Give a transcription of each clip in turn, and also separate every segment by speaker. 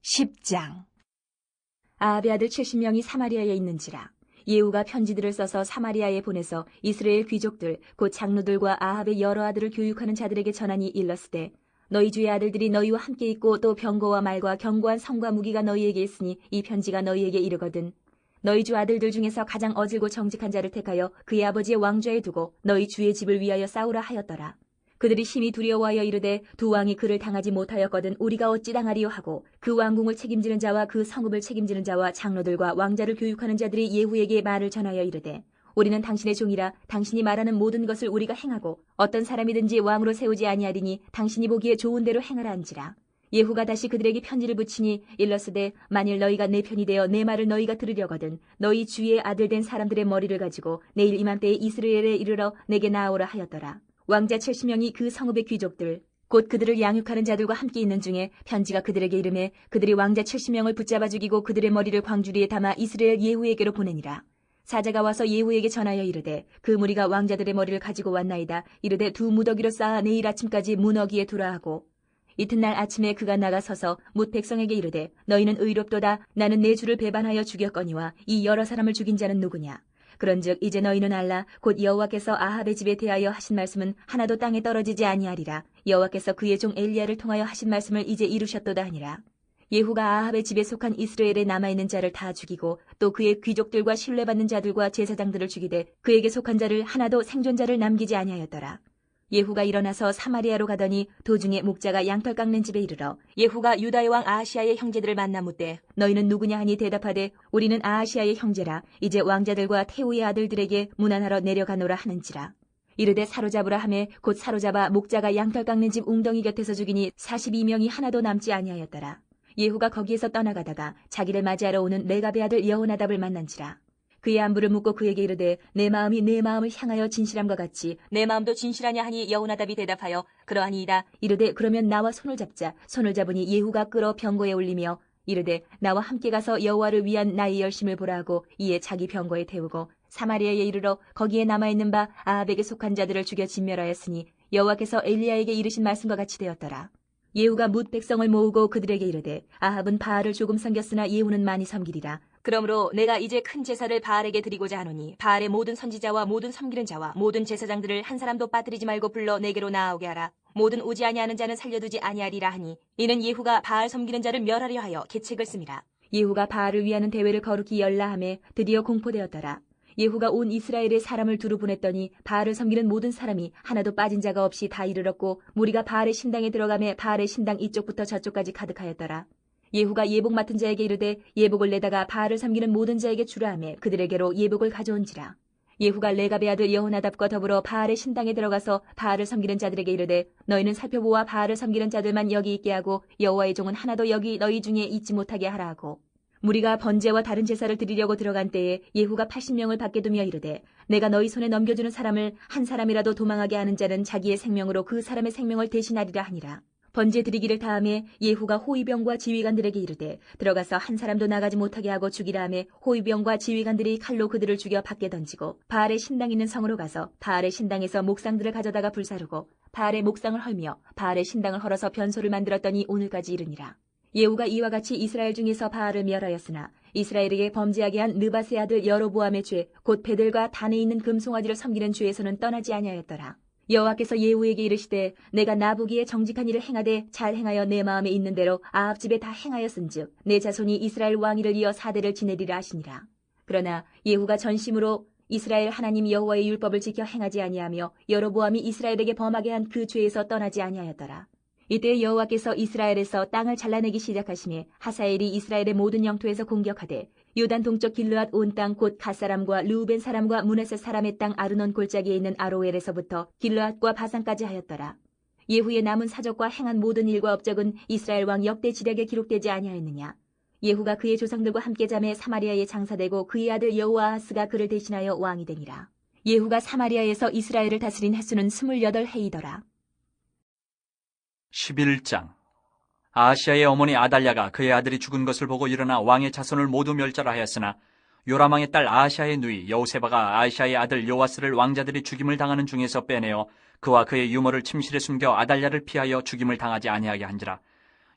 Speaker 1: 10장. 아합의 아들 70명이 사마리아에 있는지라. 예후가 편지들을 써서 사마리아에 보내서 이스라엘 귀족들 곧 장로들과 아합의 여러 아들을 교육하는 자들에게 전하니 일렀으되, 너희 주의 아들들이 너희와 함께 있고 또 병거와 말과 견고한 성과 무기가 너희에게 있으니 이 편지가 너희에게 이르거든. 너희 주 아들들 중에서 가장 어질고 정직한 자를 택하여 그의 아버지의 왕좌에 두고 너희 주의 집을 위하여 싸우라 하였더라. 그들이 심히 두려워하여 이르되, 두 왕이 그를 당하지 못하였거든 우리가 어찌 당하리요 하고, 그 왕궁을 책임지는 자와 그 성읍을 책임지는 자와 장로들과 왕자를 교육하는 자들이 예후에게 말을 전하여 이르되, 우리는 당신의 종이라 당신이 말하는 모든 것을 우리가 행하고 어떤 사람이든지 왕으로 세우지 아니하리니 당신이 보기에 좋은 대로 행하라 한지라. 예후가 다시 그들에게 편지를 붙이니 일렀으되, 만일 너희가 내 편이 되어 내 말을 너희가 들으려거든 너희 주의 아들 된 사람들의 머리를 가지고 내일 이맘때에 이스라엘에 이르러 내게 나아오라 하였더라. 왕자 70명이 그 성읍의 귀족들 곧 그들을 양육하는 자들과 함께 있는 중에 편지가 그들에게 이르매, 그들이 왕자 70명을 붙잡아 죽이고 그들의 머리를 광주리에 담아 이스라엘 예후에게로 보내니라. 사자가 와서 예후에게 전하여 이르되, 그 무리가 왕자들의 머리를 가지고 왔나이다. 이르되 두 무더기로 쌓아 내일 아침까지 문어기에 두라 하고, 이튿날 아침에 그가 나가서서 뭇 백성에게 이르되, 너희는 의롭도다. 나는 내 주를 배반하여 죽였거니와 이 여러 사람을 죽인 자는 누구냐? 그런즉 이제 너희는 알라. 곧 여호와께서 아합의 집에 대하여 하신 말씀은 하나도 땅에 떨어지지 아니하리라. 여호와께서 그의 종 엘리야를 통하여 하신 말씀을 이제 이루셨도다 하니라. 예후가 아합의 집에 속한 이스라엘에 남아있는 자를 다 죽이고 또 그의 귀족들과 신뢰받는 자들과 제사장들을 죽이되 그에게 속한 자를 하나도 생존자를 남기지 아니하였더라. 예후가 일어나서 사마리아로 가더니 도중에 목자가 양털 깎는 집에 이르러 예후가 유다의 왕 아하시아의 형제들을 만나 묻되, 너희는 누구냐 하니 대답하되, 우리는 아하시아의 형제라. 이제 왕자들과 태우의 아들들에게 문안하러 내려가노라 하는지라. 이르되 사로잡으라 하매 곧 사로잡아 목자가 양털 깎는 집 웅덩이 곁에서 죽이니 42명이 하나도 남지 아니하였더라. 예후가 거기에서 떠나가다가 자기를 맞이하러 오는 레갑의 아들 여호나답을 만난지라. 그의 안부를 묻고 그에게 이르되, 내 마음이 내 마음을 향하여 진실함과 같이 내 마음도 진실하냐 하니, 여호나답이 대답하여 그러하니이다. 이르되 그러면 나와 손을 잡자. 손을 잡으니 예후가 끌어 병거에 올리며 이르되, 나와 함께 가서 여호와를 위한 나의 열심을 보라 하고 이에 자기 병거에 태우고 사마리아에 이르러 거기에 남아있는 바 아합에게 속한 자들을 죽여 진멸하였으니 여호와께서 엘리야에게 이르신 말씀과 같이 되었더라. 예후가 뭇 백성을 모으고 그들에게 이르되, 아합은 바알을 조금 섬겼으나 예후는 많이 섬기리라. 그러므로 내가 이제 큰 제사를 바알에게 드리고자 하노니 바알의 모든 선지자와 모든 섬기는 자와 모든 제사장들을 한 사람도 빠뜨리지 말고 불러 내게로 나아오게 하라. 모든 오지 아니하는 자는 살려두지 아니하리라 하니, 이는 예후가 바알 섬기는 자를 멸하려 하여 계책을 씁니다. 예후가 바알을 위하는 대회를 거룩히 열라 하매 드디어 공포되었더라. 예후가 온 이스라엘의 사람을 두루 보냈더니 바알을 섬기는 모든 사람이 하나도 빠진 자가 없이 다 이르렀고, 무리가 바알의 신당에 들어가매 바알의 신당 이쪽부터 저쪽까지 가득하였더라. 예후가 예복 맡은 자에게 이르되, 예복을 내다가 바알을 섬기는 모든 자에게 주라 하매 그들에게로 예복을 가져온지라. 예후가 레갑의 아들 여호나답과 더불어 바알의 신당에 들어가서 바알을 섬기는 자들에게 이르되, 너희는 살펴보아 바알을 섬기는 자들만 여기 있게 하고 여호와의 종은 하나도 여기 너희 중에 있지 못하게 하라 하고, 무리가 번제와 다른 제사를 드리려고 들어간 때에 예후가 80명을 밖에 두며 이르되, 내가 너희 손에 넘겨주는 사람을 한 사람이라도 도망하게 하는 자는 자기의 생명으로 그 사람의 생명을 대신하리라 하니라. 번제 드리기를 다음에 예후가 호위병과 지휘관들에게 이르되, 들어가서 한 사람도 나가지 못하게 하고 죽이라 하매 호위병과 지휘관들이 칼로 그들을 죽여 밖에 던지고 바알의 신당 있는 성으로 가서 바알의 신당에서 목상들을 가져다가 불사르고 바알의 목상을 헐며 바알의 신당을 헐어서 변소를 만들었더니 오늘까지 이르니라. 예후가 이와 같이 이스라엘 중에서 바알을 멸하였으나 이스라엘에게 범죄하게 한 느밧의 아들 여로보암의 죄 곧 베델과 단에 있는 금송아지를 섬기는 죄에서는 떠나지 아니하였더라. 여호와께서 예후에게 이르시되, 내가 나보기에 정직한 일을 행하되 잘 행하여 내 마음에 있는 대로 아합 집에 다 행하였은즉 내 자손이 이스라엘 왕위를 이어 4대를 지내리라 하시니라. 그러나 예후가 전심으로 이스라엘 하나님 여호와의 율법을 지켜 행하지 아니하며 여로보암이 이스라엘에게 범하게 한 그 죄에서 떠나지 아니하였더라. 이때 여호와께서 이스라엘에서 땅을 잘라내기 시작하시매 하사엘이 이스라엘의 모든 영토에서 공격하되 요단 동쪽 길르앗 온 땅 곧 갓사람과 르우벤 사람과 므낫세 사람의 땅 아르논 골짜기에 있는 아로엘에서부터 길르앗과 바산까지 하였더라. 예후의 남은 사적과 행한 모든 일과 업적은 이스라엘 왕 역대 지략에 기록되지 아니하였느냐. 예후가 그의 조상들과 함께 잠에 사마리아에 장사되고 그의 아들 여호아하스가 그를 대신하여 왕이 되니라. 예후가 사마리아에서 이스라엘을 다스린 횟수는 28해이더라.
Speaker 2: 11장. 아하시아의 어머니 아달랴가 그의 아들이 죽은 것을 보고 일어나 왕의 자손을 모두 멸절하였으나 요람왕의 딸 아하시아의 누이 여호세바가 아하시아의 아들 요아스를 왕자들이 죽임을 당하는 중에서 빼내어 그와 그의 유모를 침실에 숨겨 아달랴를 피하여 죽임을 당하지 아니하게 한지라.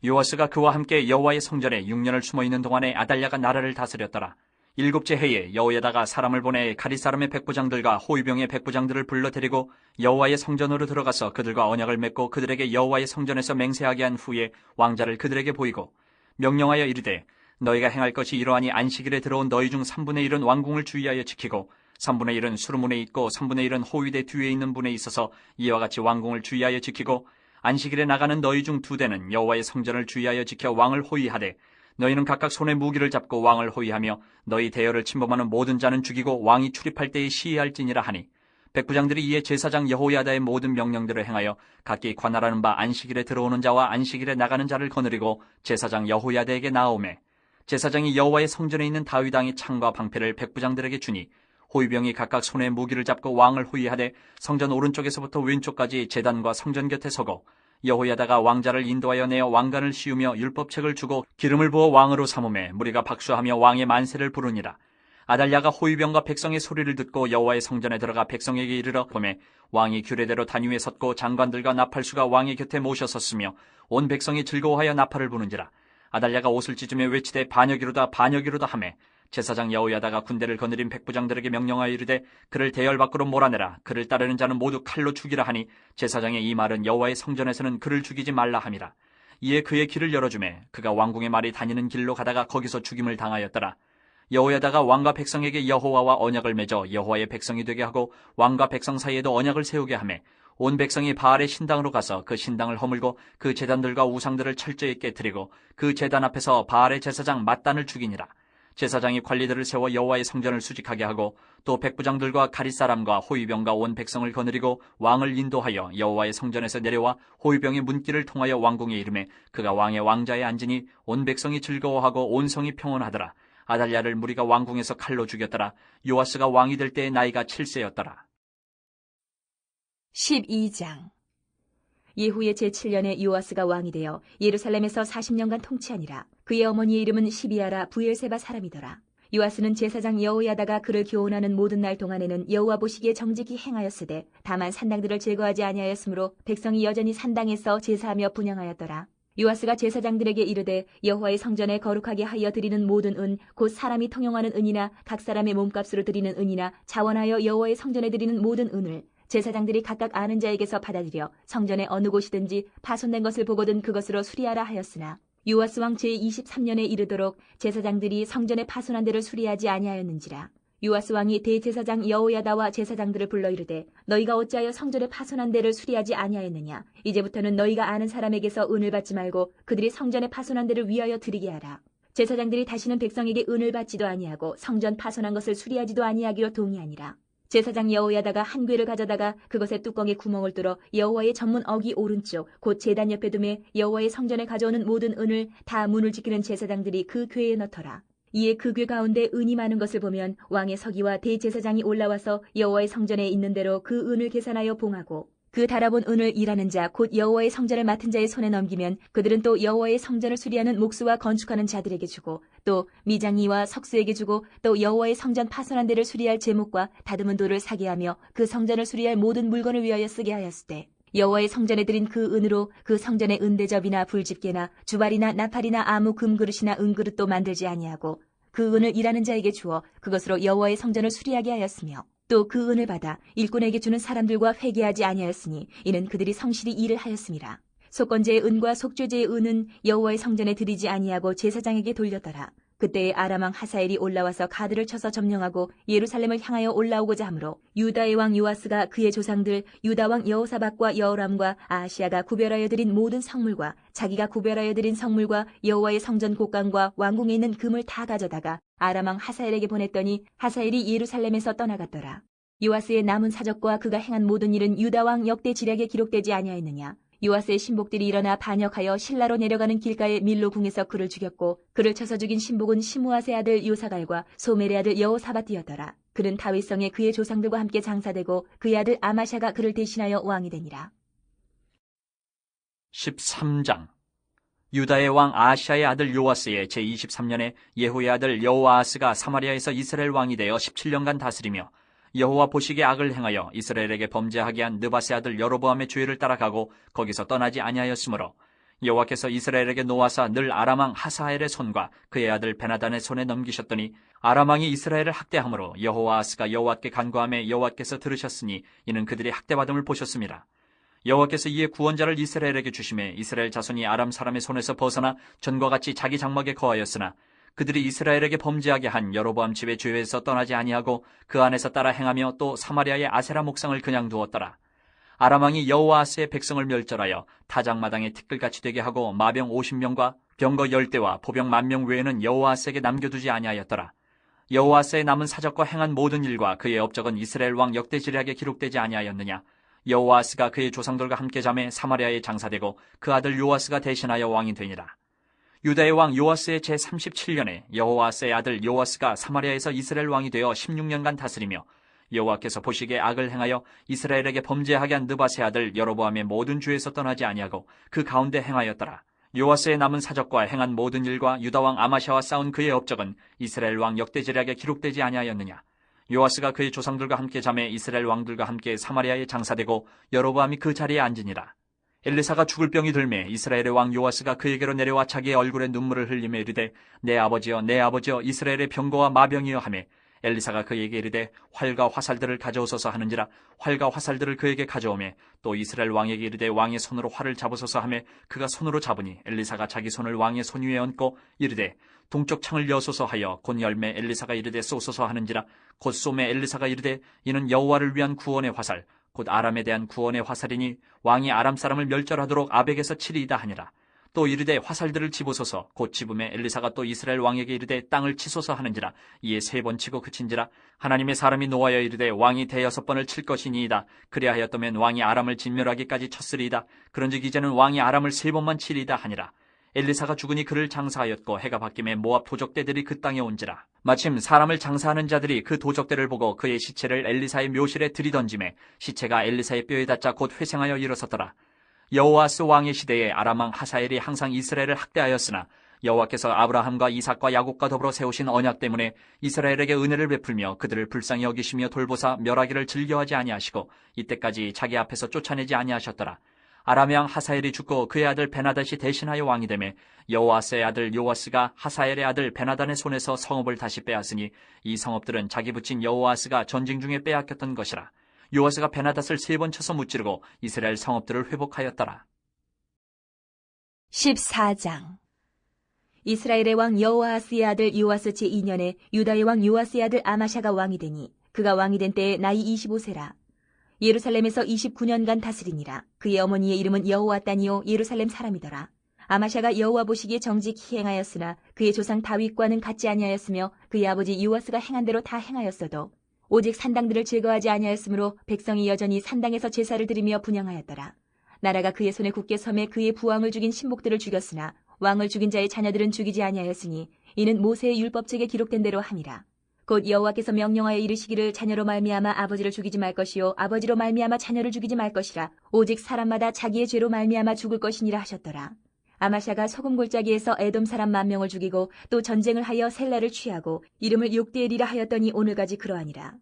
Speaker 2: 요아스가 그와 함께 여호와의 성전에 6년을 숨어 있는 동안에 아달랴가 나라를 다스렸더라. 7째 해에 여호야다가 사람을 보내 가릿 사람의 백부장들과 호위병의 백부장들을 불러 데리고 여호와의 성전으로 들어가서 그들과 언약을 맺고 그들에게 여호와의 성전에서 맹세하게 한 후에 왕자를 그들에게 보이고 명령하여 이르되 너희가 행할 것이 이러하니 안식일에 들어온 너희 중 3분의 1은 왕궁을 주의하여 지키고 3분의 1은 수르문에 있고 3분의 1은 호위대 뒤에 있는 분에 있어서 이와 같이 왕궁을 주의하여 지키고 안식일에 나가는 너희 중 2대는 여호와의 성전을 주의하여 지켜 왕을 호위하되 너희는 각각 손에 무기를 잡고 왕을 호위하며 너희 대열을 침범하는 모든 자는 죽이고 왕이 출입할 때에 시해할지니라 하니 백부장들이 이에 제사장 여호야다의 모든 명령대로 행하여 각기 관할하는 바 안식일에 들어오는 자와 안식일에 나가는 자를 거느리고 제사장 여호야다에게 나아오매 제사장이 여호와의 성전에 있는 다윗 왕의 창과 방패를 백부장들에게 주니 호위병이 각각 손에 무기를 잡고 왕을 호위하되 성전 오른쪽에서부터 왼쪽까지 제단과 성전 곁에 서고 여호야다가 왕자를 인도하여 내어 왕관을 씌우며 율법책을 주고 기름을 부어 왕으로 삼음에 무리가 박수하며 왕의 만세를 부르니라. 아달랴가 호위병과 백성의 소리를 듣고 여호와의 성전에 들어가 백성에게 이르러 보매 왕이 규례대로 단 위에 섰고 장관들과 나팔수가 왕의 곁에 모셔 섰으며 온 백성이 즐거워하여 나팔을 부는지라. 아달랴가 옷을 찢으며 외치되 반역이로다 반역이로다 하매 제사장 여호야다가 군대를 거느린 백부장들에게 명령하여 이르되 그를 대열 밖으로 몰아내라. 그를 따르는 자는 모두 칼로 죽이라 하니 제사장의 이 말은 여호와의 성전에서는 그를 죽이지 말라 함이라. 이에 그의 길을 열어주매 그가 왕궁의 말이 다니는 길로 가다가 거기서 죽임을 당하였더라. 여호야다가 왕과 백성에게 여호와와 언약을 맺어 여호와의 백성이 되게 하고 왕과 백성 사이에도 언약을 세우게 하매 온 백성이 바알의 신당으로 가서 그 신당을 허물고 그 제단들과 우상들을 철저히 깨뜨리고 그 제단 앞에서 바알의 제사장 맏단을 죽이니라. 제사장이 관리들을 세워 여호와의 성전을 수직하게 하고 또 백부장들과 가릿사람과 호위병과 온 백성을 거느리고 왕을 인도하여 여호와의 성전에서 내려와 호위병의 문길을 통하여 왕궁에 이르매 그가 왕의 왕자에 앉으니 온 백성이 즐거워하고 온 성이 평온하더라. 아달랴를 무리가 왕궁에서 칼로 죽였더라. 요아스가 왕이 될 때의 나이가 7세였더라.
Speaker 1: 12장. 예후의 제7년에 요아스가 왕이 되어 예루살렘에서 40년간 통치하니라. 그의 어머니의 이름은 시비아라 부엘세바 사람이더라. 요아스는 제사장 여호야다가 그를 교훈하는 모든 날 동안에는 여호와 보시기에 정직히 행하였으되 다만 산당들을 제거하지 아니하였으므로 백성이 여전히 산당에서 제사하며 분향하였더라. 요아스가 제사장들에게 이르되 여호와의 성전에 거룩하게 하여 드리는 모든 은 곧 사람이 통용하는 은이나 각 사람의 몸값으로 드리는 은이나 자원하여 여호와의 성전에 드리는 모든 은을 제사장들이 각각 아는 자에게서 받아들여 성전의 어느 곳이든지 파손된 것을 보거든 그것으로 수리하라 하였으나 요아스 왕 제23년에 이르도록 제사장들이 성전의 파손한 데를 수리하지 아니하였는지라. 요아스 왕이 대제사장 여호야다와 제사장들을 불러 이르되 너희가 어찌하여 성전의 파손한 데를 수리하지 아니하였느냐. 이제부터는 너희가 아는 사람에게서 은을 받지 말고 그들이 성전의 파손한 데를 위하여 드리게 하라. 제사장들이 다시는 백성에게 은을 받지도 아니하고 성전 파손한 것을 수리하지도 아니하기로 동의하니라. 제사장 여호야다가 한 궤를 가져다가 그것의 뚜껑에 구멍을 뚫어 여호와의 전문 어기 오른쪽 곧 제단 옆에 두매 여호와의 성전에 가져오는 모든 은을 다 문을 지키는 제사장들이 그 궤에 넣더라. 이에 그 궤 가운데 은이 많은 것을 보면 왕의 서기와 대제사장이 올라와서 여호와의 성전에 있는 대로 그 은을 계산하여 봉하고 그 달아본 은을 일하는 자 곧 여호와의 성전을 맡은 자의 손에 넘기면 그들은 또 여호와의 성전을 수리하는 목수와 건축하는 자들에게 주고 또 미장이와 석수에게 주고 또 여호와의 성전 파손한 데를 수리할 제목과 다듬은 돌을 사게 하며 그 성전을 수리할 모든 물건을 위하여 쓰게 하였으되 여호와의 성전에 드린 그 은으로 그 성전의 은대접이나 불집게나 주발이나 나팔이나 아무 금그릇이나 은그릇도 만들지 아니하고 그 은을 일하는 자에게 주어 그것으로 여호와의 성전을 수리하게 하였으며 또 그 은을 받아 일꾼에게 주는 사람들과 회개하지 아니하였으니 이는 그들이 성실히 일을 하였음이라. 속건제의 은과 속죄제의 은은 여호와의 성전에 드리지 아니하고 제사장에게 돌렸더라. 그때에 아람 왕 하사엘이 올라와서 가드를 쳐서 점령하고 예루살렘을 향하여 올라오고자 하므로 유다의 왕 요아스가 그의 조상들 유다 왕 여호사밧과 여호람과 아하시아가 구별하여 드린 모든 성물과 자기가 구별하여 드린 성물과 여호와의 성전 곡간과 왕궁에 있는 금을 다 가져다가 아람 왕 하사엘에게 보냈더니 하사엘이 예루살렘에서 떠나갔더라. 요아스의 남은 사적과 그가 행한 모든 일은 유다 왕 역대 지략에 기록되지 아니하였느냐. 요아스의 신복들이 일어나 반역하여 실라로 내려가는 길가의 밀로 궁에서 그를 죽였고 그를 쳐서 죽인 신복은 시므아세 아들 요사갈과 소멜의 아들 여호사밧이었더라. 그는 다윗성에 그의 조상들과 함께 장사되고 그의 아들 아마샤가 그를 대신하여 왕이 되니라.
Speaker 2: 13장. 유다의 왕 아하시아의 아들 요아스의 제23년에 예후의 아들 여호아하스가 사마리아에서 이스라엘 왕이 되어 17년간 다스리며 여호와 보시기에 악을 행하여 이스라엘에게 범죄하게 한 느바세 아들 여로보암의 죄를 따라가고 거기서 떠나지 아니하였으므로 여호와께서 이스라엘에게 놓아사 늘 아람 왕 하사엘의 손과 그의 아들 베나단의 손에 넘기셨더니 아람 왕이 이스라엘을 학대함으로 여호아하스가 여호와께 간구하며 여호와께서 들으셨으니 이는 그들이 학대받음을 보셨습니다. 여호와께서 이에 구원자를 이스라엘에게 주심에 이스라엘 자손이 아람 사람의 손에서 벗어나 전과 같이 자기 장막에 거하였으나 그들이 이스라엘에게 범죄하게 한 여로보암 집의 죄에서 떠나지 아니하고 그 안에서 따라 행하며 또 사마리아의 아세라 목상을 그냥 두었더라. 아람 왕이 여호아스의 백성을 멸절하여 타작마당에 티끌같이 되게 하고 마병 50명과 병거 10대와 보병 10,000명 외에는 여호아스에게 남겨두지 아니하였더라. 여호아스의 남은 사적과 행한 모든 일과 그의 업적은 이스라엘 왕 역대지략에 기록되지 아니하였느냐. 여호아스가 그의 조상들과 함께 잠에 사마리아에 장사되고 그 아들 요아스가 대신하여 왕이 되니라. 유다의 왕 요아스의 제37년에 여호아스의 아들 요아스가 사마리아에서 이스라엘 왕이 되어 16년간 다스리며 여호와께서 보시기에 악을 행하여 이스라엘에게 범죄하게 한 느밧의 아들 여로보암의 모든 죄에서 떠나지 아니하고 그 가운데 행하였더라. 요아스의 남은 사적과 행한 모든 일과 유다 왕 아마샤와 싸운 그의 업적은 이스라엘 왕 역대지략에 기록되지 아니하였느냐. 요아스가 그의 조상들과 함께 잠에 이스라엘 왕들과 함께 사마리아에 장사되고 여로보암이 그 자리에 앉으니라. 엘리사가 죽을 병이 들매 이스라엘의 왕 요아스가 그에게로 내려와 자기의 얼굴에 눈물을 흘리며 이르되 내 아버지여 내 아버지여 이스라엘의 병거와 마병이여 하매 엘리사가 그에게 이르되 활과 화살들을 가져오소서 하는지라. 활과 화살들을 그에게 가져오매 또 이스라엘 왕에게 이르되 왕의 손으로 활을 잡으소서 하매 그가 손으로 잡으니 엘리사가 자기 손을 왕의 손 위에 얹고 이르되 동쪽 창을 여소서 하여 곧 열매 엘리사가 이르되 쏘소서 하는지라. 곧 쏘매 엘리사가 이르되 이는 여호와를 위한 구원의 화살 곧 아람에 대한 구원의 화살이니 왕이 아람 사람을 멸절하도록 아벡에서 치리이다 하니라. 또 이르되 화살들을 집으소서. 곧 집음에 엘리사가 또 이스라엘 왕에게 이르되 땅을 치소서 하는지라. 이에 3번 치고 그친지라. 하나님의 사람이 노하여 이르되 왕이 6번을 칠 것이니이다. 그리하였더면 왕이 아람을 진멸하기까지 쳤으리이다. 그런즉 이제는 왕이 아람을 3번만 치리이다 하니라. 엘리사가 죽으니 그를 장사하였고 해가 바뀌매 모압 도적대들이 그 땅에 온지라. 마침 사람을 장사하는 자들이 그 도적대를 보고 그의 시체를 엘리사의 묘실에 들이던지매 시체가 엘리사의 뼈에 닿자 곧 회생하여 일어섰더라. 여호아스 왕의 시대에 아람 왕 하사엘이 항상 이스라엘을 학대하였으나 여호와께서 아브라함과 이삭과 야곱과 더불어 세우신 언약 때문에 이스라엘에게 은혜를 베풀며 그들을 불쌍히 여기시며 돌보사 멸하기를 즐겨하지 아니하시고 이때까지 자기 앞에서 쫓아내지 아니하셨더라. 아람 왕 하사엘이 죽고 그의 아들 베나닷이 대신하여 왕이 되매 여호아스의 아들 요아스가 하사엘의 아들 베나단의 손에서 성읍을 다시 빼앗으니 이 성읍들은 자기 붙인 여호아스가 전쟁 중에 빼앗겼던 것이라. 요아스가 베나닷을 3번 쳐서 무찌르고 이스라엘 성읍들을 회복하였더라.
Speaker 1: 14장. 이스라엘의 왕 여호아스의 아들 요아스 제2년에 유다의 왕 요아스의 아들 아마샤가 왕이 되니 그가 왕이 된 때에 나이 25세라. 예루살렘에서 29년간 다스리니라. 그의 어머니의 이름은 여호와따니요 예루살렘 사람이더라. 아마샤가 여호와 보시기에 정직히 행하였으나 그의 조상 다윗과는 같지 아니하였으며 그의 아버지 요아스가 행한 대로 다 행하였어도 오직 산당들을 제거하지 아니하였으므로 백성이 여전히 산당에서 제사를 드리며 분향하였더라. 나라가 그의 손에 굳게 섬에 그의 부왕을 죽인 신복들을 죽였으나 왕을 죽인 자의 자녀들은 죽이지 아니하였으니 이는 모세의 율법책에 기록된 대로 함이라. 곧 여호와께서 명령하여 이르시기를 자녀로 말미암아 아버지를 죽이지 말 것이요 아버지로 말미암아 자녀를 죽이지 말 것이라. 오직 사람마다 자기의 죄로 말미암아 죽을 것이니라 하셨더라. 아마샤가 소금 골짜기에서 에돔 사람 10,000명을 죽이고 또 전쟁을 하여 셀라를 취하고 이름을 욕대엘이라 하였더니 오늘까지 그러하니라.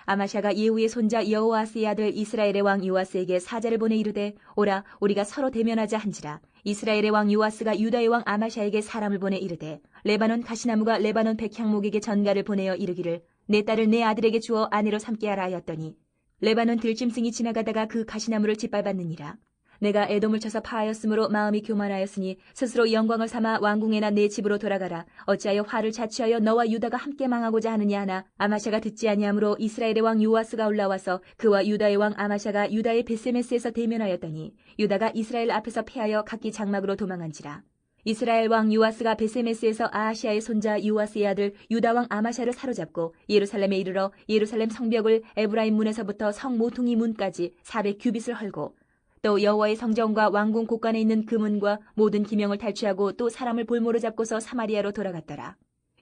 Speaker 1: 아마샤가 예후의 손자 여호아스의 아들 이스라엘의 왕 요아스에게 사자를 보내 이르되 오라 우리가 서로 대면하자 한지라. 이스라엘의 왕 요아스가 유다의 왕 아마샤에게 사람을 보내 이르되 레바논 가시나무가 레바논 백향목에게 전가를 보내어 이르기를 내 딸을 내 아들에게 주어 아내로 삼게 하라 하였더니 레바논 들짐승이 지나가다가 그 가시나무를 짓밟았느니라. 내가 에돔을 쳐서 파하였으므로 마음이 교만하였으니 스스로 영광을 삼아 왕궁에나 내 집으로 돌아가라. 어찌하여 화를 자취하여 너와 유다가 함께 망하고자 하느냐 하나 아마샤가 듣지 아니하므로 이스라엘의 왕 요아스가 올라와서 그와 유다의 왕 아마샤가 유다의 베세메스에서 대면하였더니 유다가 이스라엘 앞에서 패하여 각기 장막으로 도망한지라. 이스라엘 왕 요아스가 베세메스에서 아하시아의 손자 요아스의 아들 유다 왕 아마샤를 사로잡고 예루살렘에 이르러 예루살렘 성벽을 에브라임 문에서부터 성 모퉁이 문까지 400규빗을 헐고 또 여호와의 성전과 왕궁 곳간에 있는 금은과 모든 기명을 탈취하고 또 사람을 볼모로 잡고서 사마리아로 돌아갔더라.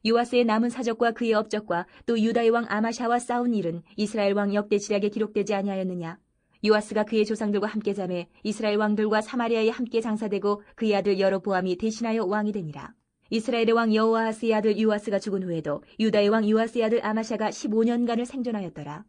Speaker 1: 요아스의 남은 사적과 그의 업적과 또 유다의 왕 아마샤와 싸운 일은 이스라엘 왕 역대지략에 기록되지 아니하였느냐. 요아스가 그의 조상들과 함께 잠에 이스라엘 왕들과 사마리아에 함께 장사되고 그의 아들 여로보암이 대신하여 왕이 되니라. 이스라엘의 왕 여호아스의 아들 요아스가 죽은 후에도 유다의 왕 요아스의 아들 아마샤가 15년간을 생존하였더라.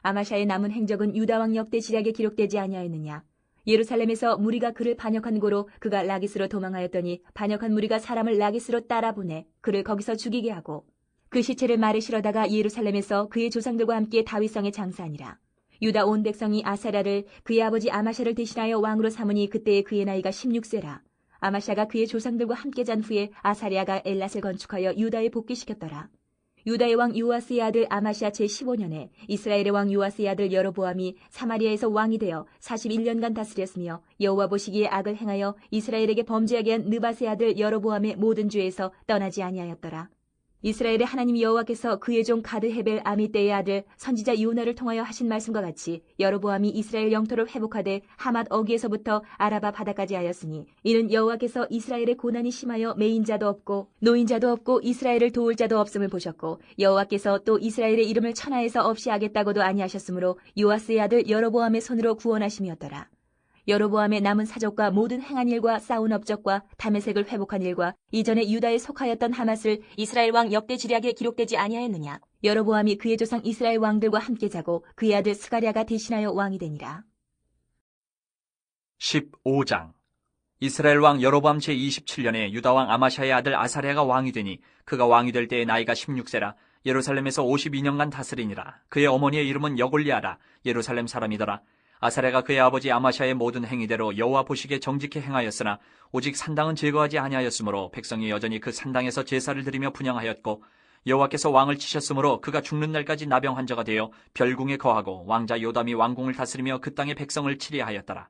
Speaker 1: 아마샤의 남은 행적은 유다 왕 역대지략에 기록되지 아니하였느냐. 예루살렘에서 무리가 그를 반역한 고로 그가 라기스로 도망하였더니 반역한 무리가 사람을 라기스로 따라보내 그를 거기서 죽이게 하고 그 시체를 말에 실어다가 예루살렘에서 그의 조상들과 함께 다윗성에 장사하니라. 유다 온 백성이 아사랴를 그의 아버지 아마샤를 대신하여 왕으로 삼으니 그때에 그의 나이가 16세라. 아마샤가 그의 조상들과 함께 잔 후에 아사랴가 엘랏을 건축하여 유다에 복귀시켰더라. 유다의 왕 요아스의 아들 아마시아 제15년에 이스라엘의 왕 요아스의 아들 여로보암이 사마리아에서 왕이 되어 41년간 다스렸으며 여호와 보시기에 악을 행하여 이스라엘에게 범죄하게 한 느밧의 아들 여로보암의 모든 죄에서 떠나지 아니하였더라. 이스라엘의 하나님 여호와께서 그의 종 가드 헤벨 아미떼의 아들 선지자 요나를 통하여 하신 말씀과 같이 여로보암이 이스라엘 영토를 회복하되 하맛 어귀에서부터 아라바 바다까지 하였으니 이는 여호와께서 이스라엘의 고난이 심하여 매인자도 없고 노인자도 없고 이스라엘을 도울 자도 없음을 보셨고 여호와께서 또 이스라엘의 이름을 천하에서 없이 하겠다고도 아니하셨으므로 요아스의 아들 여로보암의 손으로 구원하심이었더라. 여로보암의 남은 사적과 모든 행한 일과 싸운 업적과 다메섹을 회복한 일과 이전에 유다에 속하였던 하맛을 이스라엘 왕 역대 지략에 기록되지 아니하였느냐. 여로보암이 그의 조상 이스라엘 왕들과 함께 자고 그의 아들 스가랴가 대신하여 왕이 되니라.
Speaker 2: 15장. 이스라엘 왕 여로보암 제27년에 유다 왕 아마샤의 아들 아사랴가 왕이 되니 그가 왕이 될 때의 나이가 16세라. 예루살렘에서 52년간 다스리니라. 그의 어머니의 이름은 여골리아라. 예루살렘 사람이더라. 아사랴가 그의 아버지 아마샤의 모든 행위대로 여호와 보시기에 정직히 행하였으나 오직 산당은 제거하지 아니하였으므로 백성이 여전히 그 산당에서 제사를 드리며 분향하였고 여호와께서 왕을 치셨으므로 그가 죽는 날까지 나병 환자가 되어 별궁에 거하고 왕자 요담이 왕궁을 다스리며 그 땅의 백성을 치리하였더라.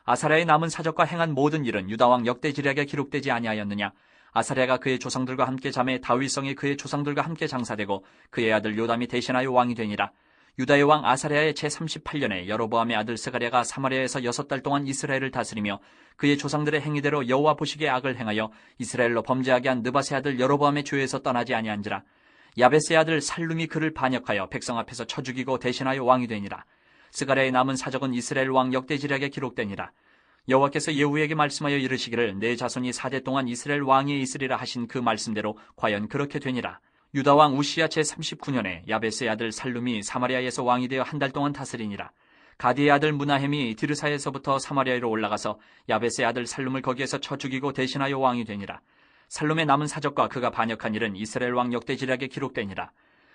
Speaker 2: 아사랴의 남은 사적과 행한 모든 일은 유다 왕 역대 지략에 기록되지 아니하였느냐. 아사랴가 그의 조상들과 함께 잠에 다윗성에 그의 조상들과 함께 장사되고 그의 아들 요담이 대신하여 왕이 되니라. 유다의 왕 아사랴의 제38년에 여로보암의 아들 스가랴가 사마리아에서 6달 동안 이스라엘을 다스리며 그의 조상들의 행위대로 여호와 보시기에 악을 행하여 이스라엘로 범죄하게 한 느밧의 아들 여로보암의 죄에서 떠나지 아니한지라. 야베스의 아들 살룸이 그를 반역하여 백성 앞에서 쳐 죽이고 대신하여 왕이 되니라. 스가랴의 남은 사적은 이스라엘 왕 역대지략에 기록되니라. 여호와께서 예후에게 말씀하여 이르시기를 내 자손이 4대 동안 이스라엘 왕위에 있으리라 하신 그 말씀대로 과연 그렇게 되니라. 유다 왕 우시야 제39년에 야베스의 아들 살룸이 사마리아에서 왕이 되어 한 달 동안 다스리니라. 가디의 아들 무나헴이 디르사에서부터 사마리아로 올라가서 야베스의 아들 살룸을 거기에서 쳐 죽이고 대신하여 왕이 되니라. 살룸의 남은 사적과 그가 반역한 일은 이스라엘 왕 역대지략에 기록되니라.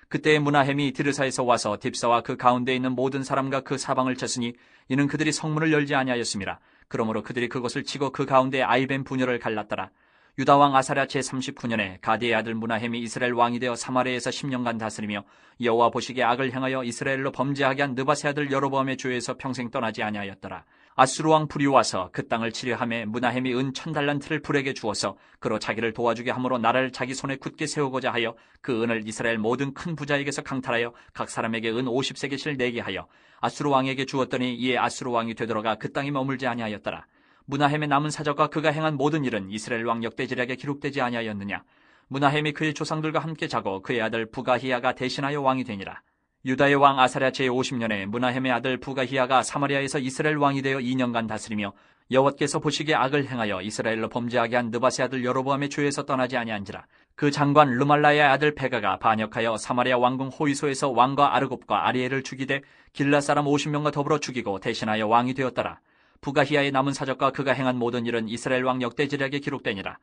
Speaker 2: 그때의 무나헴이 디르사에서 와서 딥사와 그 가운데 있는 모든 사람과 그 사방을 쳤으니 이는 그들이 성문을 열지 아니하였음이라. 그러므로 그들이 그것을 치고 그 가운데 아이벤 분열을 갈랐더라. 유다 왕 아사랴 제39년에 가디의 아들 무나헴이 이스라엘 왕이 되어 사마리아에서 10년간 다스리며 여호와 보시기에 악을 행하여 이스라엘로 범죄하게 한 느밧의 아들 여로보암의 죄에서 평생 떠나지 아니하였더라. 아수르 왕 불이 와서 그 땅을 치려하매 무나헴이 은 1000달란트를 불에게 주어서 그로 자기를 도와주게 함으로 나라를 자기 손에 굳게 세우고자 하여 그 은을 이스라엘 모든 큰 부자에게서 강탈하여 각 사람에게 은 50세겔씩 내게 하여 아수르 왕에게 주었더니 이에 아수르 왕이 되돌아가 그 땅에 머물지 아니하였더라. 무나헴의 남은 사적과 그가 행한 모든 일은 이스라엘 왕 역대지략에 기록되지 아니하였느냐. 무나헴이 그의 조상들과 함께 자고 그의 아들 부가히야가 대신하여 왕이 되니라. 유다의 왕 아사랴 제50년에 무나헴의 아들 부가히야가 사마리아에서 이스라엘 왕이 되어 2년간 다스리며 여호와께서 보시기에 악을 행하여 이스라엘로 범죄하게 한 느밧의 아들 여로보암의 죄에서 떠나지 아니한지라. 그 장관 르말라의 아들 베가가 반역하여 사마리아 왕궁 호이소에서 왕과 아르곱과 아리엘을 죽이되 길라 사람 50명과 더불어 죽이고 대신하여 왕이 되었더라. 부가히야의 남은 사적과 그가 행한 모든 일은 이스라엘 왕 역대지략에 기록되니라.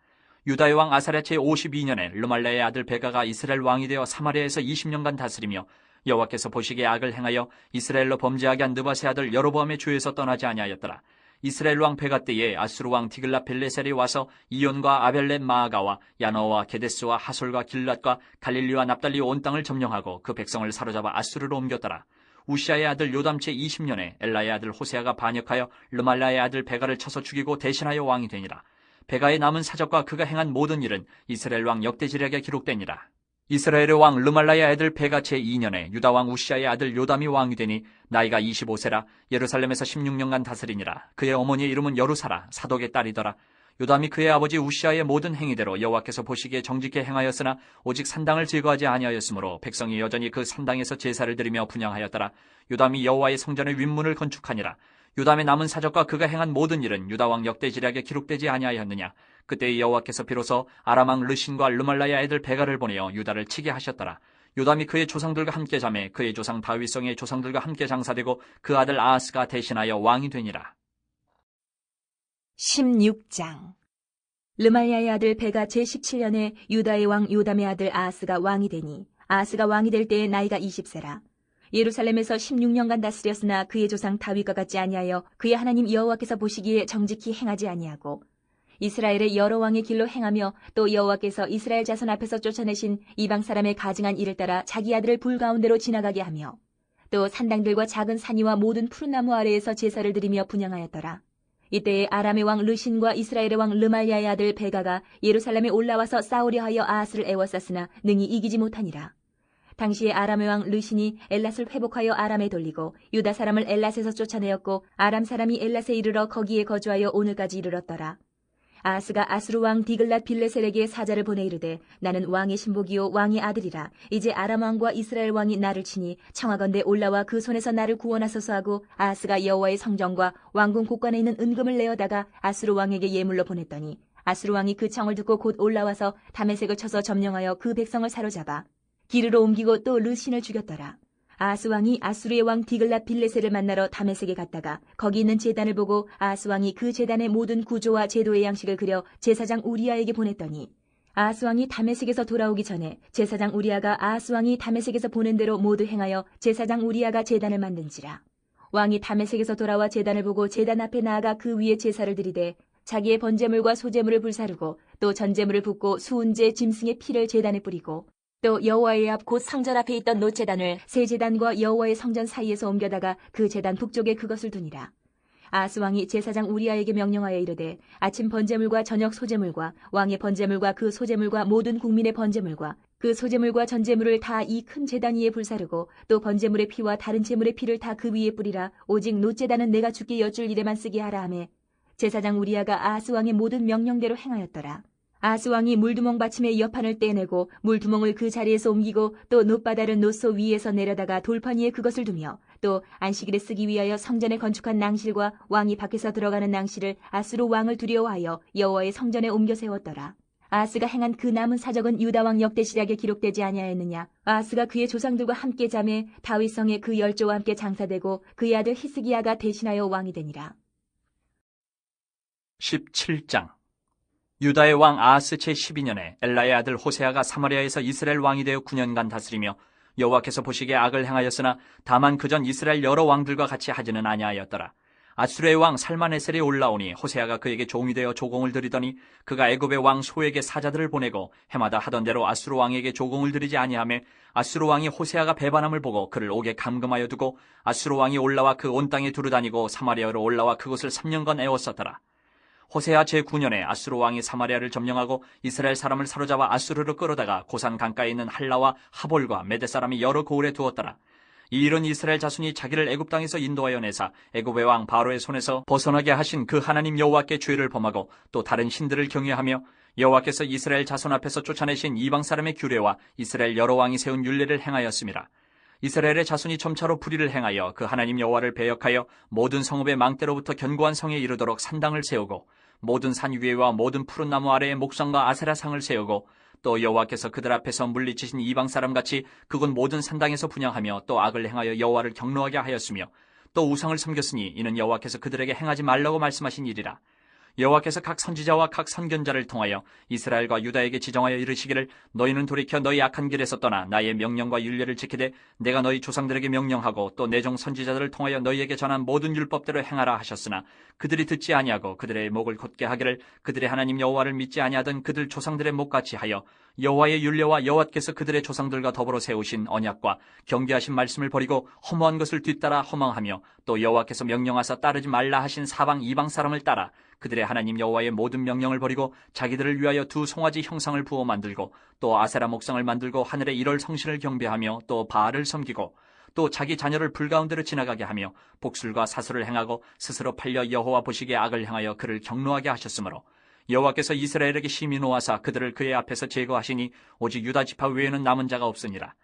Speaker 2: 유다의 왕 아사랴 제52년에 르말라의 아들 베가가 이스라엘 왕이 되어 사마리아에서 20년간 다스리며 여호와께서 보시기에 악을 행하여 이스라엘로 범죄하게 한 느밧의 아들 여로보암의 죄에서 떠나지 아니하였더라. 이스라엘 왕 베가 때에 아수르 왕 디글라벨레셀이 와서 이온과 아벨렛 마아가와 야너와 게데스와 하솔과 길랏과 갈릴리와 납달리 온 땅을 점령하고 그 백성을 사로잡아 아수르로 옮겼더라. 우시아의 아들 요담 제20년에 엘라의 아들 호세아가 반역하여 르말라의 아들 베가를 쳐서 죽이고 대신하여 왕이 되니라. 베가의 남은 사적과 그가 행한 모든 일은 이스라엘 왕 역대지략에 기록되니라. 이스라엘의 왕 르말라의 아들 베가 제2년에 유다 왕 우시아의 아들 요담이 왕이 되니 나이가 25세라. 예루살렘에서 16년간 다스리니라. 그의 어머니의 이름은 여루사라. 사독의 딸이더라. 요담이 그의 아버지 우시아의 모든 행위대로 여호와께서 보시기에 정직히 행하였으나 오직 산당을 제거하지 아니하였으므로 백성이 여전히 그 산당에서 제사를 드리며 분향하였더라. 요담이 여호와의 성전의 윗문을 건축하니라. 요담의 남은 사적과 그가 행한 모든 일은 유다 왕 역대지략에 기록되지 아니하였느냐. 그때 여호와께서 비로소 아람 왕 르신과 르말라의 아들 베가를 보내어 유다를 치게 하셨더라. 요담이 그의 조상들과 함께 자매 그의 조상 다윗성의 조상들과 함께 장사되고 그 아들 아하스가 대신하여 왕이 되니라.
Speaker 1: 16장. 르말야의 아들 베가 제17년에 유다의 왕 요담의 아들 아하스가 왕이 되니 아하스가 왕이 될 때에 나이가 20세라. 예루살렘에서 16년간 다스렸으나 그의 조상 다윗과 같지 아니하여 그의 하나님 여호와께서 보시기에 정직히 행하지 아니하고 이스라엘의 여러 왕의 길로 행하며 또 여호와께서 이스라엘 자손 앞에서 쫓아내신 이방 사람의 가증한 일을 따라 자기 아들을 불 가운데로 지나가게 하며 또 산당들과 작은 산이와 모든 푸른 나무 아래에서 제사를 드리며 분향하였더라. 이때에 아람의 왕 르신과 이스라엘의 왕 르말야의 아들 베가가 예루살렘에 올라와서 싸우려 하여 아하스를 애워쌌으나 능히 이기지 못하니라. 당시에 아람의 왕 르신이 엘랏을 회복하여 아람에 돌리고 유다 사람을 엘랏에서 쫓아내었고 아람 사람이 엘랏에 이르러 거기에 거주하여 오늘까지 이르렀더라. 아하스가 아수르 왕 디글랏 빌레셀에게 사자를 보내 이르되 나는 왕의 신복이요 왕의 아들이라. 이제 아람 왕과 이스라엘 왕이 나를 치니 청하건대 올라와 그 손에서 나를 구원하소서 하고 아하스가 여호와의 성전과 왕궁 곳간에 있는 은금을 내어다가 아수르 왕에게 예물로 보냈더니 아수르 왕이 그 청을 듣고 곧 올라와서 다메섹을 쳐서 점령하여 그 백성을 사로잡아 기르로 옮기고 또 르신을 죽였더라. 아하스 왕이 아수르의 왕 디글랏 빌레셀을 만나러 다메섹에 갔다가 거기 있는 제단을 보고 아하스 왕이 그 제단의 모든 구조와 제도의 양식을 그려 제사장 우리아에게 보냈더니 아하스 왕이 다메섹에서 돌아오기 전에 제사장 우리아가 아하스 왕이 다메섹에서 보낸 대로 모두 행하여 제사장 우리아가 제단을 만든지라. 왕이 다메섹에서 돌아와 제단을 보고 제단 앞에 나아가 그 위에 제사를 드리되 자기의 번제물과 소제물을 불사르고 또 전제물을 붓고 수은제 짐승의 피를 제단에 뿌리고 또 여호와의 앞 곧 성전 앞에 있던 놋제단을 새 제단과 여호와의 성전 사이에서 옮겨다가 그 제단 북쪽에 그것을 두니라. 아하스 왕이 제사장 우리아에게 명령하여 이르되 아침 번제물과 저녁 소제물과 왕의 번제물과 그 소제물과 모든 국민의 번제물과 그 소제물과 전제물을 다 이 큰 제단 위에 불사르고 또 번제물의 피와 다른 제물의 피를 다 그 위에 뿌리라. 오직 놋제단은 내가 주께 여쭐 일에만 쓰게 하라 하매 제사장 우리아가 아하스 왕의 모든 명령대로 행하였더라. 아하스 왕이 물두멍 받침의 여판을 떼내고 물두멍을 그 자리에서 옮기고 또 놋바다를 놋소 위에서 내려다가 돌판 위에 그것을 두며 또 안식일에 쓰기 위하여 성전에 건축한 낭실과 왕이 밖에서 들어가는 낭실을 아수르 왕을 두려워하여 여호와의 성전에 옮겨 세웠더라. 아하스가 행한 그 남은 사적은 유다 왕 역대시락에 기록되지 아니하였느냐. 아하스가 그의 조상들과 함께 잠에 다윗성에 그 열조와 함께 장사되고 그의 아들 히스기야가 대신하여 왕이 되니라.
Speaker 2: 17장. 유다의 왕 아하스 제12년에 엘라의 아들 호세아가 사마리아에서 이스라엘 왕이 되어 9년간 다스리며 여호와께서 보시기에 악을 행하였으나 다만 그전 이스라엘 여러 왕들과 같이 하지는 아니하였더라. 아수르의 왕 살마네셀이 올라오니 호세아가 그에게 종이 되어 조공을 드리더니 그가 애굽의 왕 소에게 사자들을 보내고 해마다 하던 대로 아수르 왕에게 조공을 드리지 아니하며 아수르 왕이 호세아가 배반함을 보고 그를 옥에 감금하여 두고 아수르 왕이 올라와 그 온 땅에 두루다니고 사마리아로 올라와 그곳을 3년간 애웠었더라. 호세아 제9년에 아수르 왕이 사마리아를 점령하고 이스라엘 사람을 사로잡아 아수르로 끌어다가 고산 강가에 있는 할라와 하볼과 메대 사람이 여러 고을에 두었더라. 이 일은 이스라엘 자손이 자기를 애굽 땅에서 인도하여 내사 애굽의 왕 바로의 손에서 벗어나게 하신 그 하나님 여호와께 죄를 범하고 또 다른 신들을 경외하며 여호와께서 이스라엘 자손 앞에서 쫓아내신 이방 사람의 규례와 이스라엘 여러 왕이 세운 율례를 행하였음이라. 이스라엘의 자손이 점차로 불의를 행하여 그 하나님 여호와를 배역하여 모든 성읍의 망대로부터 견고한 성에 이르도록 산당을 세우고 모든 산 위에와 모든 푸른 나무 아래에 목상과 아세라상을 세우고 또 여호와께서 그들 앞에서 물리치신 이방 사람같이 그곳 모든 산당에서 분향하며 또 악을 행하여 여호와를 경노하게 하였으며 또 우상을 섬겼으니 이는 여호와께서 그들에게 행하지 말라고 말씀하신 일이라. 여호와께서 각 선지자와 각 선견자를 통하여 이스라엘과 유다에게 지정하여 이르시기를 너희는 돌이켜 너희 악한 길에서 떠나 나의 명령과 율례를 지키되 내가 너희 조상들에게 명령하고 또 내 종 선지자들을 통하여 너희에게 전한 모든 율법대로 행하라 하셨으나 그들이 듣지 아니하고 그들의 목을 곧게 하기를 그들의 하나님 여호와를 믿지 아니하던 그들 조상들의 목같이 하여 여호와의 율례와 여호와께서 그들의 조상들과 더불어 세우신 언약과 경계하신 말씀을 버리고 허무한 것을 뒤따라 허망하며 또 여호와께서 명령하사 따르지 말라 하신 사방 이방 사람을 따라 그들의 하나님 여호와의 모든 명령을 버리고 자기들을 위하여 두 송아지 형상을 부어 만들고 또 아세라 목상을 만들고 하늘의 일월 성신을 경배하며 또 바알을 섬기고 또 자기 자녀를 불가운데로 지나가게 하며 복술과 사술을 행하고 스스로 팔려 여호와 보시기에 악을 행하여 그를 경노하게 하셨으므로 여호와께서 이스라엘에게 심히 노하사 그들을 그의 앞에서 제거하시니 오직 유다 지파 외에는 남은 자가 없으니라.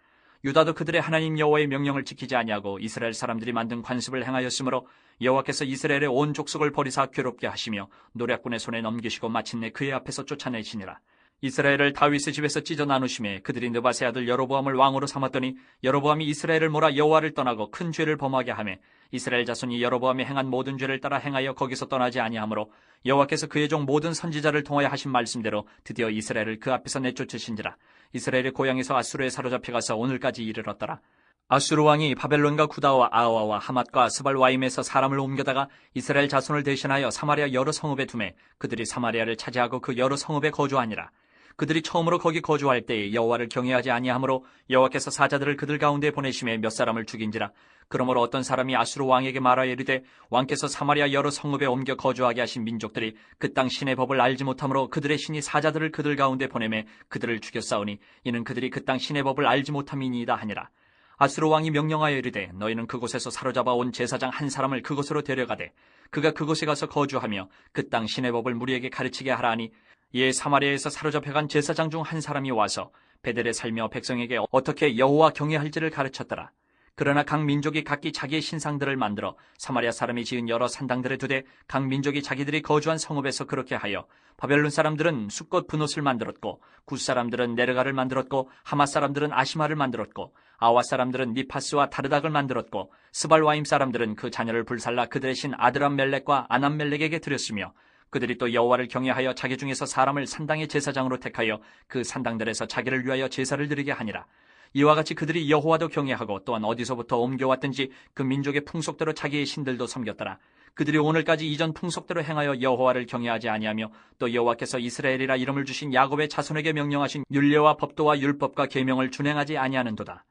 Speaker 2: 유다도 그들의 하나님 여호와의 명령을 지키지 아니하고 이스라엘 사람들이 만든 관습을 행하였으므로 여호와께서 이스라엘의 온 족속을 버리사 괴롭게 하시며 노략군의 손에 넘기시고 마침내 그의 앞에서 쫓아내시니라. 이스라엘을 다윗의 집에서 찢어 나누심에 그들이 느밧의 아들 여로보암을 왕으로 삼았더니 여로보암이 이스라엘을 몰아 여호와를 떠나고 큰 죄를 범하게 하매 이스라엘 자손이 여로보암이 행한 모든 죄를 따라 행하여 거기서 떠나지 아니하므로 여호와께서 그의 종 모든 선지자를 통하여 하신 말씀대로 드디어 이스라엘을 그 앞에서 내쫓으신지라. 이스라엘의 고향에서 아수르에 사로잡혀 가서 오늘까지 이르렀더라. 아수르 왕이 바벨론과 구다와 아와와 하맛과 스발와임에서 사람을 옮겨다가 이스라엘 자손을 대신하여 사마리아 여러 성읍에 두매 그들이 사마리아를 차지하고 그 여러 성읍에 거주하니라. 그들이 처음으로 거기 거주할 때에 여호와를 경외하지 아니하므로 여호와께서 사자들을 그들 가운데 보내심에 몇 사람을 죽인지라. 그러므로 어떤 사람이 아수르 왕에게 말하여 이르되 왕께서 사마리아 여러 성읍에 옮겨 거주하게 하신 민족들이 그 땅 신의 법을 알지 못하므로 그들의 신이 사자들을 그들 가운데 보내매 그들을 죽였사오니 이는 그들이 그 땅 신의 법을 알지 못함이니이다 하니라. 아수르 왕이 명령하여 이르되 너희는 그곳에서 사로잡아 온 제사장 한 사람을 그곳으로 데려가되 그가 그곳에 가서 거주하며 그 땅 신의 법을 무리에게 가르치게 하라 하니 이에 사마리아에서 사로잡혀간 제사장 중 한 사람이 와서 베델에 살며 백성에게 어떻게 여호와 경외할지를 가르쳤더라. 그러나 각 민족이 각기 자기의 신상들을 만들어 사마리아 사람이 지은 여러 산당들에 두되 각 민족이 자기들이 거주한 성읍에서 그렇게 하여 바벨론 사람들은 숫꽃 분옷을 만들었고 굿 사람들은 네르가를 만들었고 하맛 사람들은 아시마를 만들었고 아와 사람들은 니파스와 다르닥을 만들었고 스발와임 사람들은 그 자녀를 불살라 그들의 신 아드람멜렉과 아남멜렉에게 드렸으며 그들이 또 여호와를 경외하여 자기 중에서 사람을 산당의 제사장으로 택하여 그 산당들에서 자기를 위하여 제사를 드리게 하니라. 이와 같이 그들이 여호와도 경외하고 또한 어디서부터 옮겨왔든지 그 민족의 풍속대로 자기의 신들도 섬겼더라. 그들이 오늘까지 이전 풍속대로 행하여 여호와를 경외하지 아니하며 또 여호와께서 이스라엘이라 이름을 주신 야곱의 자손에게 명령하신 율례와 법도와 율법과 계명을 준행하지 아니하는도다.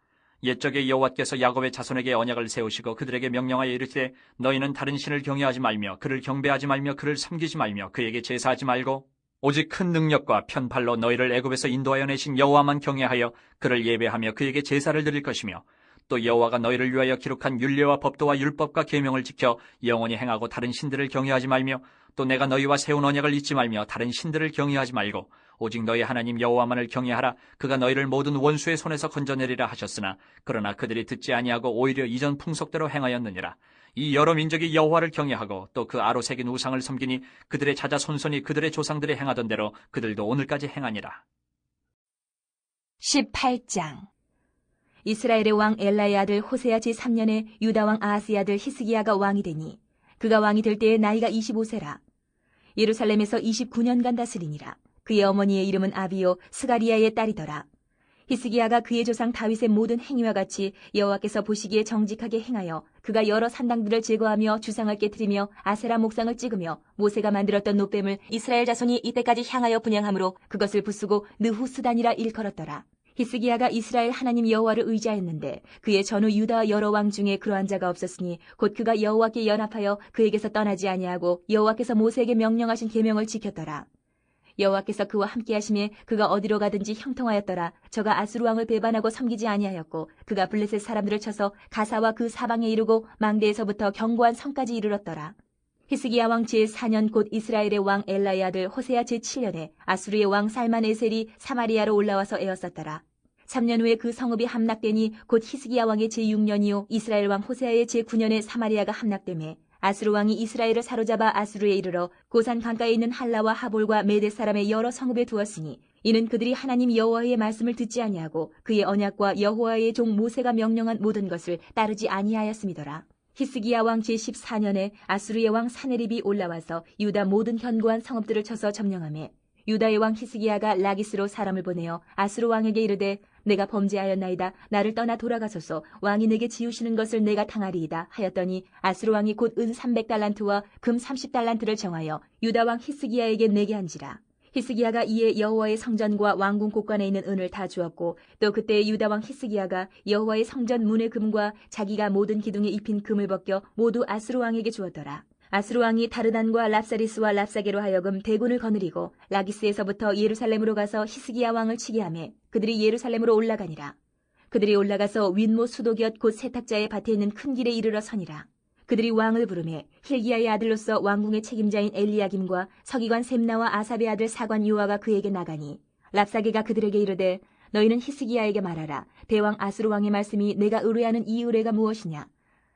Speaker 2: 옛적에 여호와께서 야곱의 자손에게 언약을 세우시고 그들에게 명령하여 이르시되 너희는 다른 신을 경외하지 말며 그를 경배하지 말며 그를 섬기지 말며 그에게 제사하지 말고 오직 큰 능력과 편팔로 너희를 애굽에서 인도하여 내신 여호와만 경외하여 그를 예배하며 그에게 제사를 드릴 것이며 또 여호와가 너희를 위하여 기록한 율례와 법도와 율법과 계명을 지켜 영원히 행하고 다른 신들을 경외하지 말며 또 내가 너희와 세운 언약을 잊지 말며 다른 신들을 경외하지 말고 오직 너희 하나님 여호와만을 경외하라. 그가 너희를 모든 원수의 손에서 건져내리라 하셨으나 그러나 그들이 듣지 아니하고 오히려 이전 풍속대로 행하였느니라. 이 여러 민족이 여호와를 경외하고 또 그 아로 새긴 우상을 섬기니 그들의 자자손손이 그들의 조상들이 행하던 대로 그들도 오늘까지 행하니라.
Speaker 1: 18장. 이스라엘의 왕 엘라의 아들 호세아 제3년에 유다 왕 아하스의 아들 히스기야가 왕이 되니 그가 왕이 될 때에 나이가 25세라. 예루살렘에서 29년간 다스리니라. 그의 어머니의 이름은 아비요 스가리야의 딸이더라. 히스기야가 그의 조상 다윗의 모든 행위와 같이 여호와께서 보시기에 정직하게 행하여 그가 여러 산당들을 제거하며 주상을 깨뜨리며 아세라 목상을 찍으며 모세가 만들었던 놋뱀을 이스라엘 자손이 이때까지 향하여 분향함으로 그것을 부수고 느후스단이라 일컬었더라. 히스기야가 이스라엘 하나님 여호와를 의지하였는데 그의 전후 유다 여러 왕 중에 그러한 자가 없었으니 곧 그가 여호와께 연합하여 그에게서 떠나지 아니하고 여호와께서 모세에게 명령하신 계명을 지켰더라. 여호와께서 그와 함께 하심에 그가 어디로 가든지 형통하였더라. 저가 아수르 왕을 배반하고 섬기지 아니하였고 그가 블레셋 사람들을 쳐서 가사와 그 사방에 이르고 망대에서부터 견고한 성까지 이르렀더라. 히스기야 왕 제4년 곧 이스라엘의 왕 엘라의 아들 호세아 제7년에 아수르의 왕 살만에셀이 사마리아로 올라와서 에워쌌더라. 3년 후에 그 성읍이 함락되니 곧 히스기야 왕의 제6년이요 이스라엘 왕 호세아의 제9년에 사마리아가 함락되매 아수르 왕이 이스라엘을 사로잡아 아수르에 이르러 고산 강가에 있는 할라와 하볼과 메뎃 사람의 여러 성읍에 두었으니 이는 그들이 하나님 여호와의 말씀을 듣지 아니하고 그의 언약과 여호와의 종 모세가 명령한 모든 것을 따르지 아니하였음이더라. 히스기야 왕 제14년에 아수르의 왕 사네립이 올라와서 유다 모든 견고한 성읍들을 쳐서 점령하매 유다의 왕 히스기야가 라기스로 사람을 보내어 아수르 왕에게 이르되 내가 범죄하였나이다. 나를 떠나 돌아가소서. 왕이 내게 지우시는 것을 내가 당하리이다 하였더니 아수르 왕이 곧 은 300달란트와 금 30달란트를 정하여 유다 왕 히스기야에게 내게 한지라. 히스기야가 이에 여호와의 성전과 왕궁 곳간에 있는 은을 다 주었고 또 그때 유다 왕 히스기야가 여호와의 성전 문의 금과 자기가 모든 기둥에 입힌 금을 벗겨 모두 아수르 왕에게 주었더라. 아수르 왕이 다르단과 랍사리스와 랍사게로 하여금 대군을 거느리고 라기스에서부터 예루살렘으로 가서 히스기야 왕을 치게 하매 그들이 예루살렘으로 올라가니라. 그들이 올라가서 윗모 수도곁 곧 세탁자의 밭에 있는 큰 길에 이르러 서니라. 그들이 왕을 부르매 힐기야의 아들로서 왕궁의 책임자인 엘리야김과 서기관 셈나와 아삽의 아들 사관 요아가 그에게 나가니 랍사게가 그들에게 이르되 너희는 히스기야에게 말하라. 대왕 아수르 왕의 말씀이 내가 의뢰하는 이 의뢰가 무엇이냐.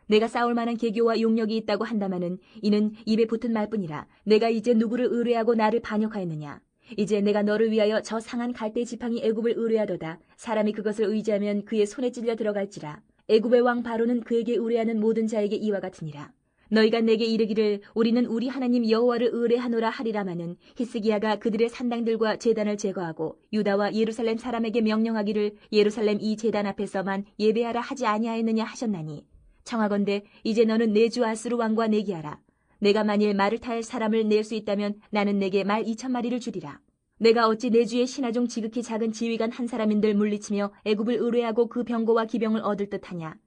Speaker 1: 내가 싸울 만한 계교와 용력이 있다고 한다마는 이는 입에 붙은 말뿐이라. 내가 이제 누구를 의뢰하고 나를 반역하였느냐. 이제 내가 너를 위하여 저 상한 갈대 지팡이 애굽을 의뢰하도다. 사람이 그것을 의지하면 그의 손에 찔려 들어갈지라. 애굽의 왕 바로는 그에게 의뢰하는 모든 자에게 이와 같으니라. 너희가 내게 이르기를 우리는 우리 하나님 여호와를 의뢰하노라 하리라마는 히스기야가 그들의 산당들과 제단을 제거하고 유다와 예루살렘 사람에게 명령하기를 예루살렘 이 제단 앞에서만 예배하라 하지 아니하였느냐 하셨나니 청하건대 이제 너는 내 주 아수르 왕과 내기하라. 내가 만일 말을 탈 사람을 낼 수 있다면 나는 내게 말 2,000마리를 주리라. 내가 어찌 내 주의 신하중 지극히 작은 지휘관 한 사람인들 물리치며 애굽을 의뢰하고 그 병거와 기병을 얻을 듯하냐.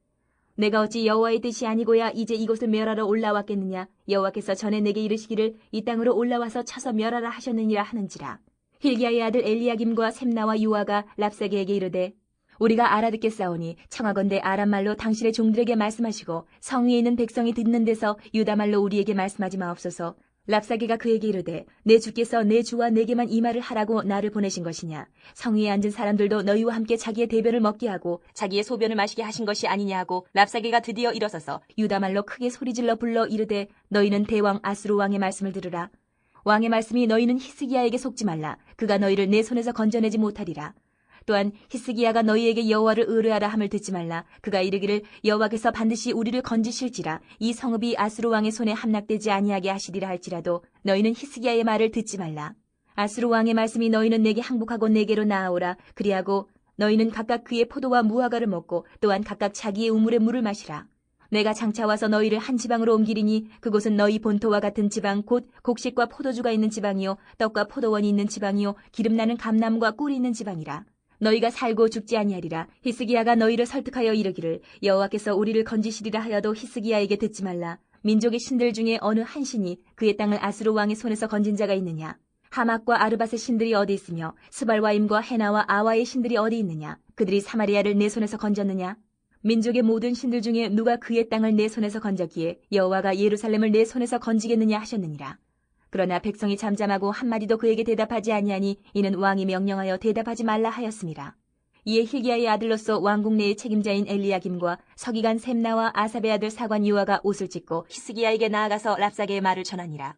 Speaker 1: 내가 어찌 여호와의 뜻이 아니고야 이제 이곳을 멸하러 올라왔겠느냐. 여호와께서 전에 내게 이르시기를 이 땅으로 올라와서 쳐서 멸하라 하셨느니라 하는지라. 힐기야의 아들 엘리야김과 셈나와 유아가 랍사게에게 이르되 우리가 알아듣겠사오니 청하건대 아람말로 당신의 종들에게 말씀하시고 성 위에 있는 백성이 듣는 데서 유다말로 우리에게 말씀하지 마옵소서. 랍사게가 그에게 이르되 내 주께서 내 주와 내게만 이 말을 하라고 나를 보내신 것이냐. 성 위에 앉은 사람들도 너희와 함께 자기의 대변을 먹게 하고 자기의 소변을 마시게 하신 것이 아니냐 하고 랍사게가 드디어 일어서서 유다말로 크게 소리질러 불러 이르되 너희는 대왕 아수르 왕의 말씀을 들으라. 왕의 말씀이 너희는 히스기야에게 속지 말라. 그가 너희를 내 손에서 건져내지 못하리라. 또한 히스기야가 너희에게 여호와를 의뢰하라 함을 듣지 말라. 그가 이르기를 여호와께서 반드시 우리를 건지실지라. 이 성읍이 아수르 왕의 손에 함락되지 아니하게 하시리라 할지라도 너희는 히스기야의 말을 듣지 말라. 아수르 왕의 말씀이 너희는 내게 항복하고 내게로 나아오라. 그리하고 너희는 각각 그의 포도와 무화과를 먹고 또한 각각 자기의 우물의 물을 마시라. 내가 장차 와서 너희를 한 지방으로 옮기리니 그곳은 너희 본토와 같은 지방 곧 곡식과 포도주가 있는 지방이요 떡과 포도원이 있는 지방이요 기름나는 감나무가 꿀이 있는 지방이라. 너희가 살고 죽지 아니하리라. 히스기야가 너희를 설득하여 이르기를 여호와께서 우리를 건지시리라 하여도 히스기야에게 듣지 말라. 민족의 신들 중에 어느 한 신이 그의 땅을 아수르 왕의 손에서 건진 자가 있느냐. 하맛과 아르밧의 신들이 어디 있으며 스발와임과 헤나와 아와의 신들이 어디 있느냐. 그들이 사마리아를 내 손에서 건졌느냐. 민족의 모든 신들 중에 누가 그의 땅을 내 손에서 건졌기에 여호와가 예루살렘을 내 손에서 건지겠느냐 하셨느니라. 그러나 백성이 잠잠하고 한마디도 그에게 대답하지 아니하니 이는 왕이 명령하여 대답하지 말라 하였습니다. 이에 힐기야의 아들로서 왕궁 내의 책임자인 엘리야김과 서기관 셈나와 아삽의 아들 사관 유아가 옷을 찢고 히스기야에게 나아가서 랍사게의 말을 전하니라.